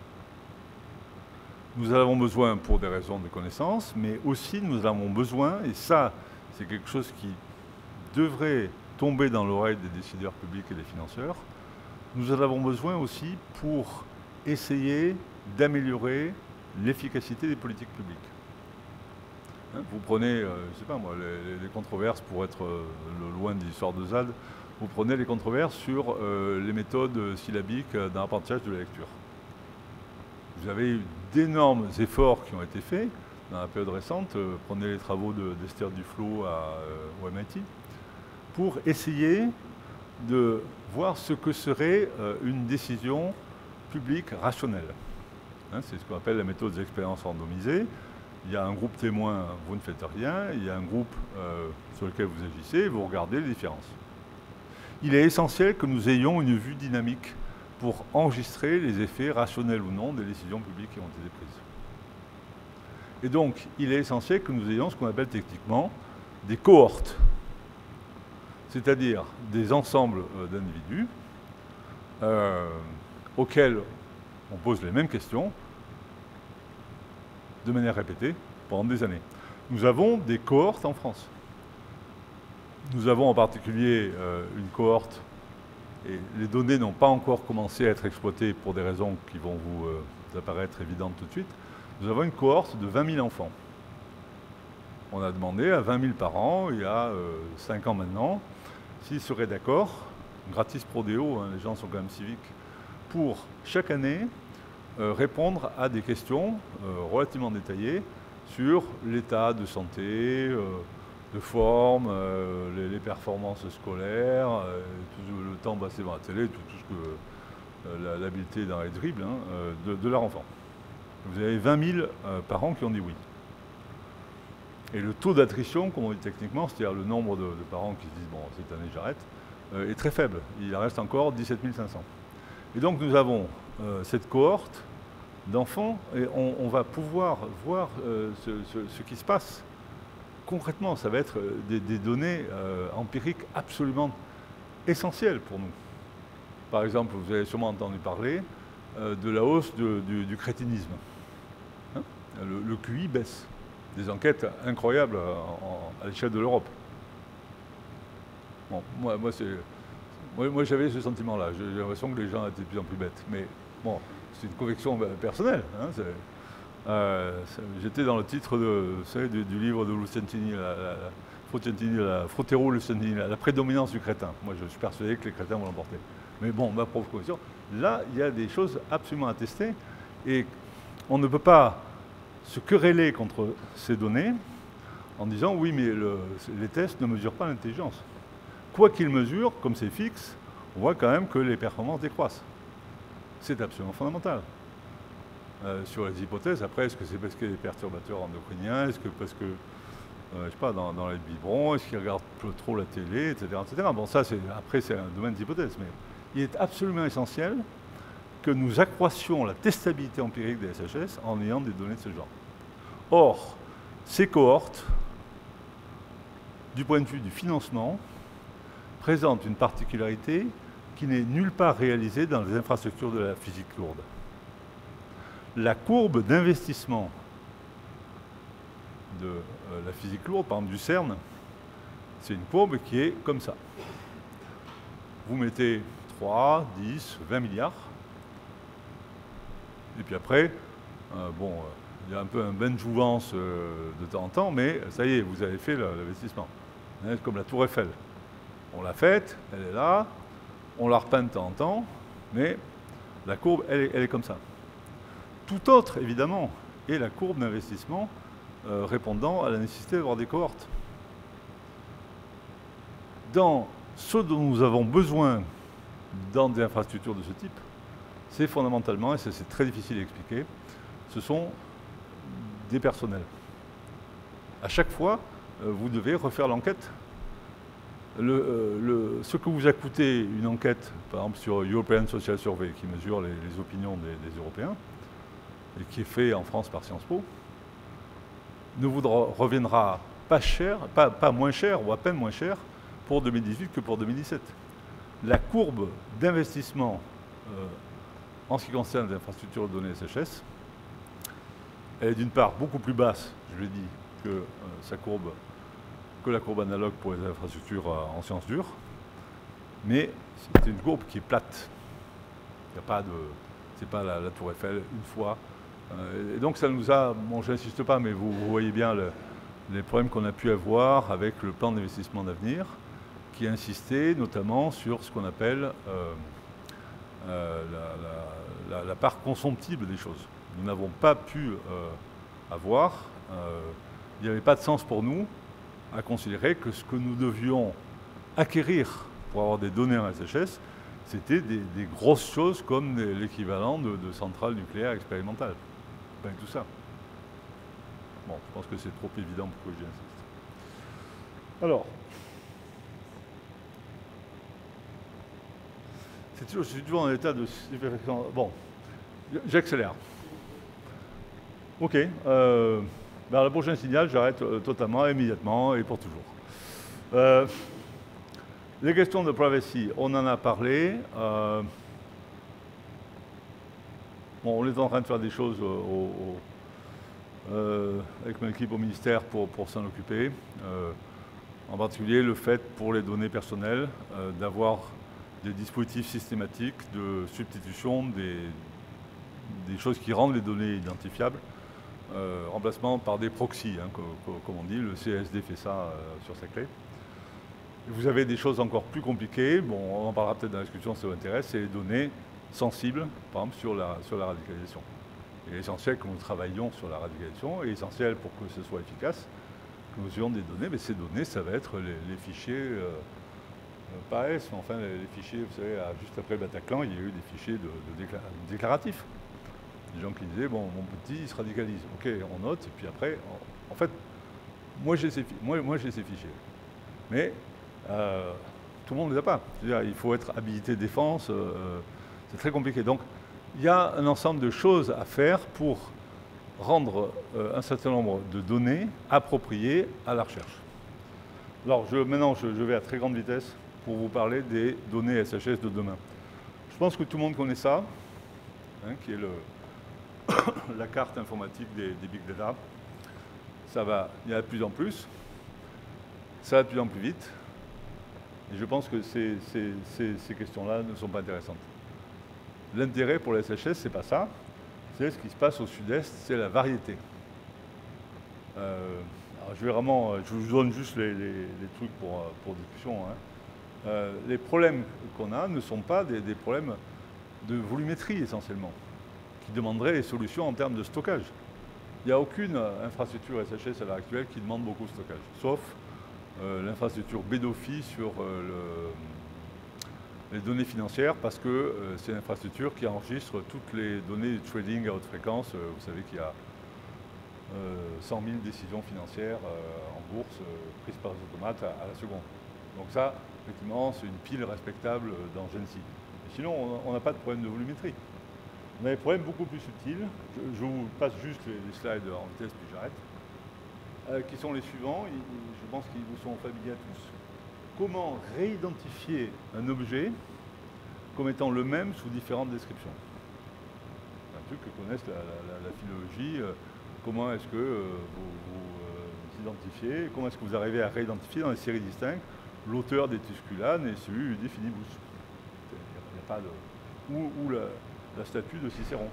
Nous avons besoin pour des raisons de connaissance, mais aussi nous avons besoin, et ça, c'est quelque chose qui devrait tomber dans l'oreille des décideurs publics et des financeurs, nous en avons besoin aussi pour essayer d'améliorer l'efficacité des politiques publiques. Hein, vous prenez, je ne sais pas moi, les controverses, pour être loin de l'histoire de ZAD, vous prenez les controverses sur les méthodes syllabiques dans l'apprentissage de la lecture. Vous avez eu d'énormes efforts qui ont été faits dans la période récente. Prenez les travaux d'Esther Duflo au MIT, pour essayer de voir ce que serait une décision publique rationnelle. Hein, c'est ce qu'on appelle la méthode des expériences randomisées. Il y a un groupe témoin, vous ne faites rien. Il y a un groupe sur lequel vous agissez, vous regardez les différences. Il est essentiel que nous ayons une vue dynamique pour enregistrer les effets rationnels ou non des décisions publiques qui ont été prises. Et donc, il est essentiel que nous ayons ce qu'on appelle techniquement des cohortes, c'est-à-dire des ensembles d'individus auxquels on pose les mêmes questions de manière répétée pendant des années. Nous avons des cohortes en France. Nous avons en particulier une cohorte, et les données n'ont pas encore commencé à être exploitées pour des raisons qui vont vous apparaître évidentes tout de suite. Nous avons une cohorte de 20 000 enfants. On a demandé à 20 000 parents, il y a 5 ans maintenant, s'ils seraient d'accord, gratis pro deo, hein, les gens sont quand même civiques, pour chaque année répondre à des questions relativement détaillées sur l'état de santé, de forme, les performances scolaires, tout le temps passé devant la télé, tout ce que l'habileté dans les dribbles hein, de leur enfant. Vous avez 20 000 parents qui ont dit oui. Et le taux d'attrition, comme on dit techniquement, c'est-à-dire le nombre de parents qui se disent « bon, cette année j'arrête », est très faible. Il en reste encore 17 500. Et donc nous avons cette cohorte d'enfants et on va pouvoir voir ce qui se passe. Concrètement, ça va être des données empiriques absolument essentielles pour nous. Par exemple, vous avez sûrement entendu parler de la hausse du crétinisme. Hein, le QI baisse. Des enquêtes incroyables à l'échelle de l'Europe. Bon, moi j'avais ce sentiment-là. J'ai l'impression que les gens étaient de plus en plus bêtes. Mais bon, c'est une conviction personnelle. Hein, j'étais dans le titre du livre de Lucentini, Frutero Lucentini, la prédominance du crétin. Moi, je suis persuadé que les crétins vont l'emporter. Mais bon, ma propre conviction, là, il y a des choses absolument attestées. Et on ne peut pas se quereller contre ces données en disant oui, mais les tests ne mesurent pas l'intelligence. quoi qu'il mesure, comme c'est fixe, on voit quand même que les performances décroissent. C'est absolument fondamental. Sur les hypothèses, après, est-ce que c'est parce qu'il y a des perturbateurs endocriniens, est-ce que parce que, je sais pas, dans les biberons, est-ce qu'ils regardent trop la télé, etc., etc. Bon, ça, après, c'est un domaine d'hypothèse, mais il est absolument essentiel que nous accroissions la testabilité empirique des SHS en ayant des données de ce genre. Or, ces cohortes, du point de vue du financement, présentent une particularité qui n'est nulle part réalisée dans les infrastructures de la physique lourde. La courbe d'investissement de la physique lourde, par exemple du CERN, c'est une courbe qui est comme ça. Vous mettez 3, 10, 20 milliards, et puis après, il y a un peu un bain de jouvence de temps en temps, mais ça y est, vous avez fait l'investissement. Comme la Tour Eiffel. On l'a faite, elle est là, on la repeint de temps en temps, mais la courbe, elle est comme ça. Tout autre, évidemment, est la courbe d'investissement répondant à la nécessité d'avoir des cohortes. Dans ce dont nous avons besoin dans des infrastructures de ce type, c'est fondamentalement, et c'est très difficile à expliquer, ce sont des personnels. À chaque fois, vous devez refaire l'enquête. Ce que vous a coûté une enquête, par exemple sur European Social Survey, qui mesure les opinions des Européens, et qui est fait en France par Sciences Po, ne vous reviendra pas cher, pas moins cher, ou à peine moins cher, pour 2018 que pour 2017. La courbe d'investissement en ce qui concerne les infrastructures de données SHS, elle est d'une part beaucoup plus basse, je l'ai dit, que la courbe analogue pour les infrastructures en sciences dures, mais c'est une courbe qui est plate. Il n'y a pas de... c'est pas la Tour Eiffel une fois. Et donc ça nous a... Bon, je n'insiste pas, mais vous voyez bien les problèmes qu'on a pu avoir avec le plan d'investissement d'avenir, qui a insisté notamment sur ce qu'on appelle la part consomptible des choses. Nous n'avons pas pu avoir... il n'y avait pas de sens pour nous à considérer que ce que nous devions acquérir pour avoir des données en SHS, c'était des grosses choses comme l'équivalent de centrales nucléaires expérimentales. Ben, tout ça. Bon, je pense que c'est trop évident pour que j'y insiste. Alors, je suis toujours en état de... Bon, j'accélère. OK. Le prochain signal, j'arrête totalement, immédiatement et pour toujours. Les questions de privacy, on en a parlé. On est en train de faire des choses avec mon équipe au ministère pour s'en occuper. En particulier, le fait pour les données personnelles d'avoir des dispositifs systématiques de substitution des choses qui rendent les données identifiables. Remplacement par des proxys, hein, comme on dit, le CSD fait ça sur sa clé. Et vous avez des choses encore plus compliquées, bon, on en parlera peut-être dans la discussion si ça vous intéresse, c'est les données sensibles, par exemple sur la radicalisation. Il est essentiel que nous travaillions sur la radicalisation, et essentiel pour que ce soit efficace, que nous ayons des données, mais ces données, ça va être les fichiers, pas S, mais enfin les fichiers, vous savez, juste après le Bataclan, il y a eu des fichiers déclaratifs. Des gens qui disaient, bon, mon petit, il se radicalise. OK, on note, et puis après, en fait, moi j'ai ces fichiers. Mais tout le monde ne les a pas. C'est-à-dire, il faut être habilité défense, c'est très compliqué. Donc, il y a un ensemble de choses à faire pour rendre un certain nombre de données appropriées à la recherche. Alors, maintenant, je vais à très grande vitesse pour vous parler des données SHS de demain. Je pense que tout le monde connaît ça, hein, qui est la carte informatique des big data. Il y en a de plus en plus, ça va de plus en plus vite, et je pense que ces questions-là ne sont pas intéressantes. L'intérêt pour les SHS, c'est pas ça, c'est ce qui se passe au sud-est, c'est la variété. Alors je vous donne juste les trucs pour discussion. Hein. Les problèmes qu'on a ne sont pas des problèmes de volumétrie essentiellement, qui demanderaient des solutions en termes de stockage. Il n'y a aucune infrastructure SHS à l'heure actuelle qui demande beaucoup de stockage, sauf l'infrastructure Bedofi sur les données financières parce que c'est une infrastructure qui enregistre toutes les données du trading à haute fréquence. Vous savez qu'il y a 100 000 décisions financières en bourse prises par les automates à la seconde. Donc ça, effectivement, c'est une pile respectable dans Gensi. Sinon, on n'a pas de problème de volumétrie. On a des problèmes beaucoup plus subtils. Je vous passe juste les slides en vitesse, puis j'arrête. Qui sont les suivants. Je pense qu'ils vous sont familiers à tous. Comment réidentifier un objet comme étant le même sous différentes descriptions? C'est un truc que connaissent la philologie. Comment est-ce que vous identifiez? Comment est-ce que vous arrivez à réidentifier dans des séries distinctes l'auteur des Tusculanes et celui des Finibus? Il n'y a pas de... Ou la statue de Cicéron.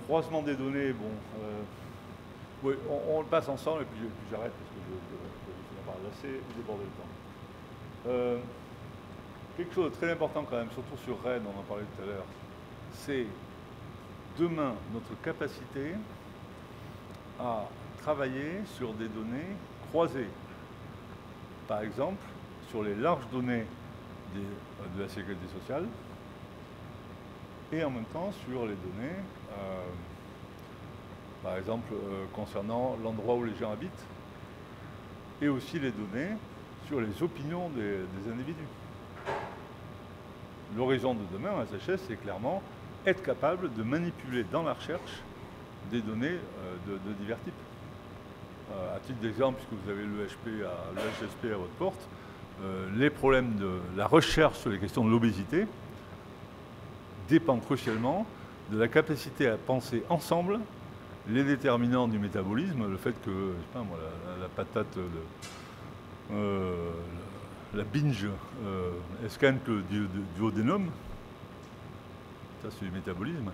Croisement des données, bon... oui, on le passe ensemble et puis j'arrête parce que je vais pas assez déborder le temps. Quelque chose de très important quand même, surtout sur Rennes, on en parlait tout à l'heure, c'est demain notre capacité à travailler sur des données croisées. Par exemple, sur les larges données de la sécurité sociale et en même temps sur les données, par exemple, concernant l'endroit où les gens habitent et aussi les données sur les opinions des individus. L'horizon de demain en SHS, c'est clairement être capable de manipuler dans la recherche des données de divers types. À titre d'exemple, puisque vous avez l'EHSP à votre porte, les problèmes de la recherche sur les questions de l'obésité dépendent crucialement de la capacité à penser ensemble les déterminants du métabolisme, le fait que, je sais pas moi, la patate, la binge escanque du duodénum, ça c'est du métabolisme,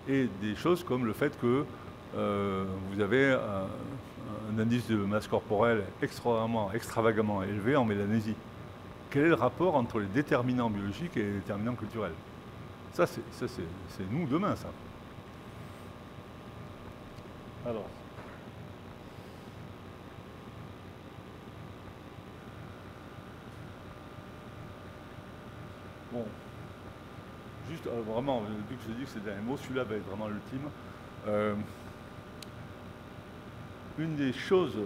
et des choses comme le fait que vous avez un indice de masse corporelle extravagamment élevé en Mélanésie. Quel est le rapport entre les déterminants biologiques et les déterminants culturels? Ça, c'est nous demain, ça. Alors. Bon. Juste, vraiment, depuis que je dis que c'est le dernier mot, celui-là va être vraiment l'ultime. Une des choses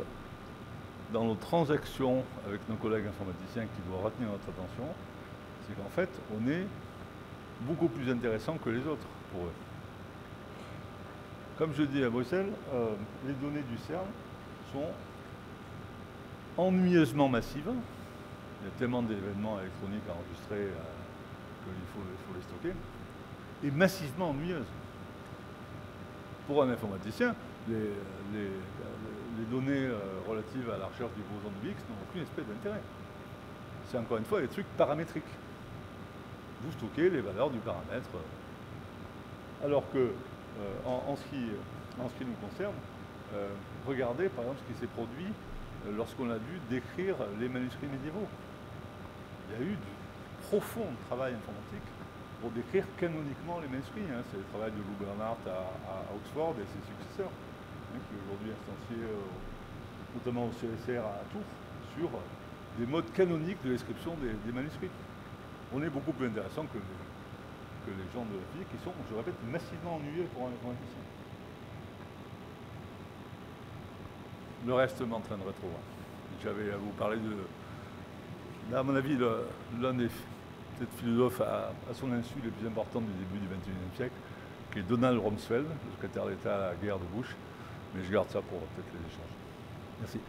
dans nos transactions avec nos collègues informaticiens qui doit retenir notre attention, c'est qu'en fait, on est beaucoup plus intéressant que les autres pour eux. Comme je dis à Bruxelles, les données du CERN sont ennuyeusement massives. Il y a tellement d'événements électroniques enregistrés qu'il faut les stocker. Et massivement ennuyeuses. Pour un informaticien, les données relatives à la recherche du boson de Higgs n'ont aucune espèce d'intérêt. C'est encore une fois des trucs paramétriques. Vous stockez les valeurs du paramètre. Alors que, en ce qui nous concerne, regardez par exemple ce qui s'est produit lorsqu'on a dû décrire les manuscrits médiévaux. Il y a eu du profond travail informatique pour décrire canoniquement les manuscrits. Hein. C'est le travail de Lou Bernhardt à Oxford et ses successeurs, hein, qui est aujourd'hui instancié notamment au CSR à Tours, sur des modes canoniques de description des manuscrits. On est beaucoup plus intéressant que les gens de la physique qui sont, je répète, massivement ennuyeux pour un informaticien. Le reste m'entraînerait trop loin. J'avais à vous parler à mon avis, l'un des philosophes à son insu les plus importants du début du XXIe siècle, qui est Donald Rumsfeld, le secrétaire d'État à la guerre de Bush. Mais je garde ça pour peut-être les échanges. Merci.